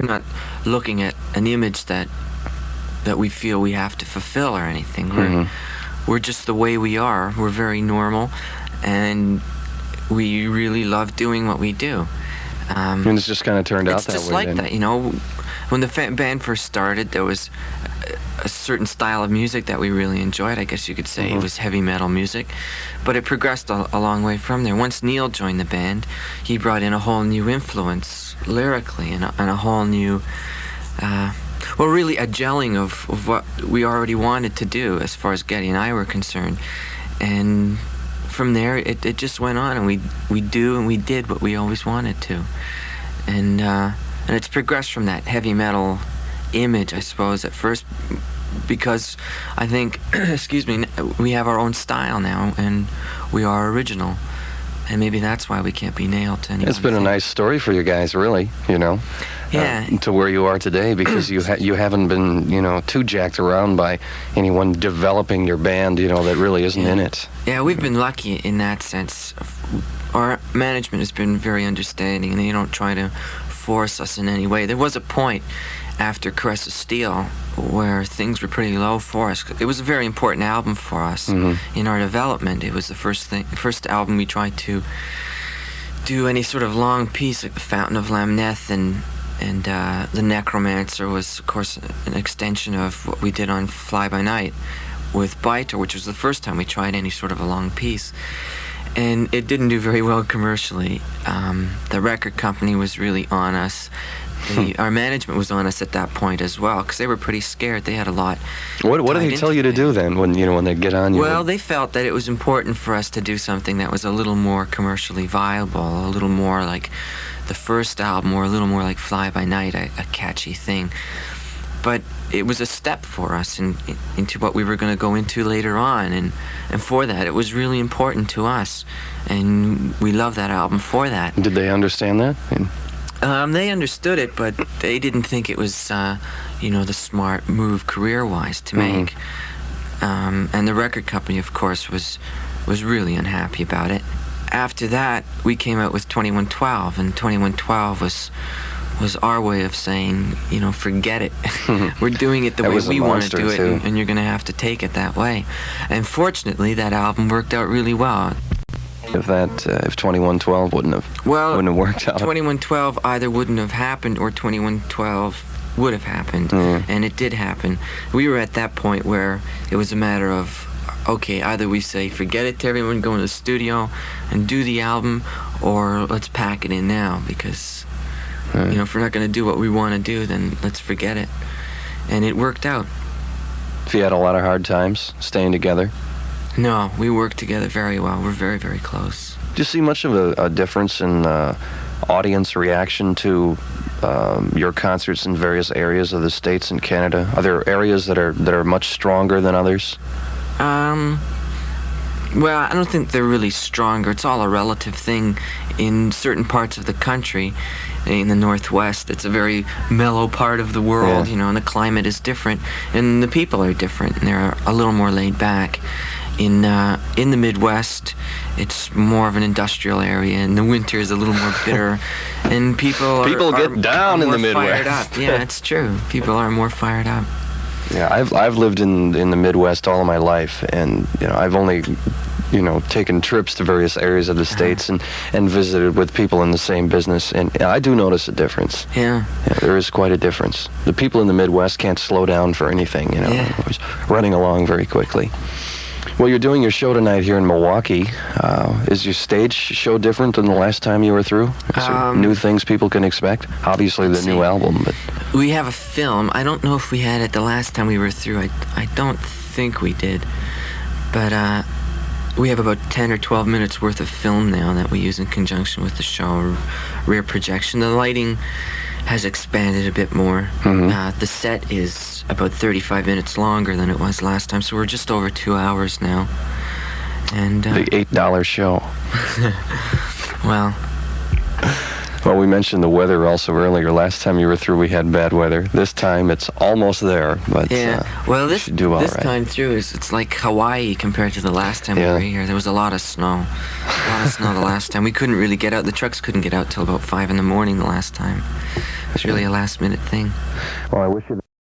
not looking at an image that we feel we have to fulfill or anything. We're just the way we are. We're very normal, and we really love doing what we do. And it's just kind of turned out that way. It's just like that, you know. When the band first started, there was a certain style of music that we really enjoyed. I guess you could say it was heavy metal music, but it progressed a long way from there. Once Neil joined the band, he brought in a whole new influence lyrically, and a whole new, well, really a gelling of what we already wanted to do as far as Geddy and I were concerned. And from there, it just went on, and we did what we always wanted to. And it's progressed from that heavy metal image, I suppose, at first, because I think, excuse me, we have our own style now, and we are original. And maybe that's why we can't be nailed to anything. It's been a nice story for you guys, really, you know. Yeah. To where you are today, because you haven't been, you know, too jacked around by anyone developing your band, you know, that really isn't in it. Yeah, we've been lucky in that sense. Our management has been very understanding, and they don't try to force us in any way. There was a point after Caress of Steel where things were pretty low for us. It was a very important album for us in our development. It was the first album we tried to do any sort of long piece, like the Fountain of Lamneth and The Necromancer was, of course, an extension of what we did on Fly By Night with Biter, which was the first time we tried any sort of a long piece. And it didn't do very well commercially. The record company was really on us. Our management was on us at that point as well, because they were pretty scared. They had a lot. What do they tell you to do then, when they get on you? Well, they felt that it was important for us to do something that was a little more commercially viable, a little more like the first album, or a little more like Fly By Night, a catchy thing. But it was a step for us into what we were going to go into later on, and for that, it was really important to us, and we love that album for that. Did they understand that? They understood it, but they didn't think it was, the smart move career-wise to make. And the record company, of course, was really unhappy about it. After that, we came out with 2112, and 2112 was our way of saying, forget it. We're doing it the way we want to do it, and you're going to have to take it that way. And fortunately, that album worked out really well. If 2112 wouldn't have worked out. 2112 either wouldn't have happened, or 2112 would have happened, and it did happen. We were at that point where it was a matter of, okay, either we say forget it to everyone, go in the studio and do the album, or let's pack it in now, because if we're not going to do what we want to do, then let's forget it. And it worked out. If you had a lot of hard times staying together? No, we work together very well. We're very, very close. Do you see much of a difference in audience reaction to your concerts in various areas of the States and Canada? Are there areas that are much stronger than others? Well, I don't think they're really stronger. It's all a relative thing. In certain parts of the country, in the Northwest, it's a very mellow part of the world, and the climate is different, and the people are different, and they're a little more laid back. In the Midwest, it's more of an industrial area, and the winter is a little more bitter, and people get down in the Midwest. Fired up. Yeah, it's true. People are more fired up. Yeah, I've lived in the Midwest all of my life, and I've only taken trips to various areas of the States and visited with people in the same business, and I do notice a difference. Yeah, there is quite a difference. The people in the Midwest can't slow down for anything, always running along very quickly. Well, you're doing your show tonight here in Milwaukee. Is your stage show different than the last time you were through? Is there new things people can expect? Obviously, the new album, but... We have a film. I don't know if we had it the last time we were through. I don't think we did. But we have about 10 or 12 minutes worth of film now that we use in conjunction with the show. Rear projection. The lighting has expanded a bit more. The set is about 35 minutes longer than it was last time, so we're just over 2 hours now. And the $8 show. Well, we mentioned the weather also earlier. Last time you were through, we had bad weather. This time, it's almost there, but this time through it's like Hawaii compared to the last time we were here. There was a lot of snow. The last time. We couldn't really get out. The trucks couldn't get out till about 5 in the morning the last time. It's really a last minute thing. Well, I wish you